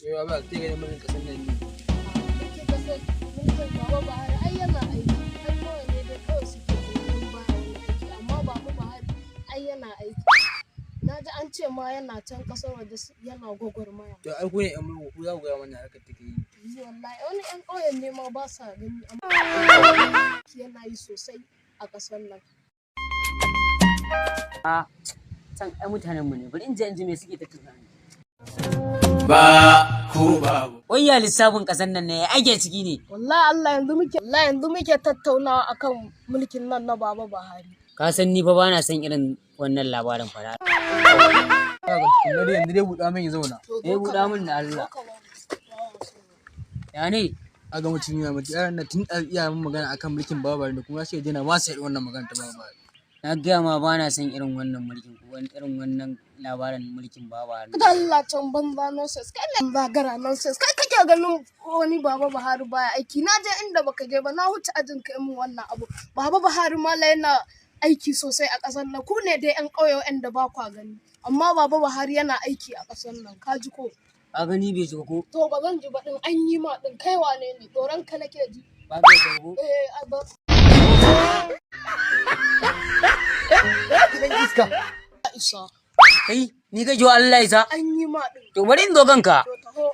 Yawa ba sai ga mun kasan nan ne. Kake kasar mulkin Baba Buhari ai yana aiki. Ai kawai ne dai kawai suke goyon bayan aiki amma Baba Buhari ai yana aiki. Na ji an ce ma yana can kasar waje yana gwagwarmaya. To ai ku ne ƴan mulku ku za ku ga wannan harkar take yi. Wallahi wani ƴan ƙauyen ne ma ba sa gani amma yana yi sosai a ƙasar nan. Can ai mutanen mu ne bari in ji me suke ta tunani. Wai ya lissafin ƙasar nan ne ake ciki ne. Wallahi yanzu muke tattaunawa akan mulkin nan na Baba Buhari. Ka san ni fa bana son irin wannan labarin fara. Kaga yanzu dai buɗa min ya zauna. Buɗa min da Allah. Ya ne? Aga mutum yana mutum yaran nan tun iya min magana akan mulkin Baba Buhari da kuma sai dai na ma sai wannan magana ta Baba Buhari. Na gaya ma bana son irin wannan mulkin irin wannan labarin mulkin Baba Buhari. Allah can banza nonsense kai ne zagara nonsense kai kake ganin wani Baba Buhari baya aiki na je inda baka je ba na huce ajin kai mun wannan abu Baba Buhari ma yana aiki sosai a ƙasar nan ku ne dai ƴan ƙauye waɗanda ba kwa gani amma Baba Buhari yana aiki a ƙasar nan ka ji ko Ka gani bai ji ko? to ba zan ji ba din an yi ma din kai wane ne doron ka nake ji Ba bai ji ko? ba Gidan iska. isa Kai ni ka ji wa Allah isa. an yi ma din To bari in zo kanka. to taho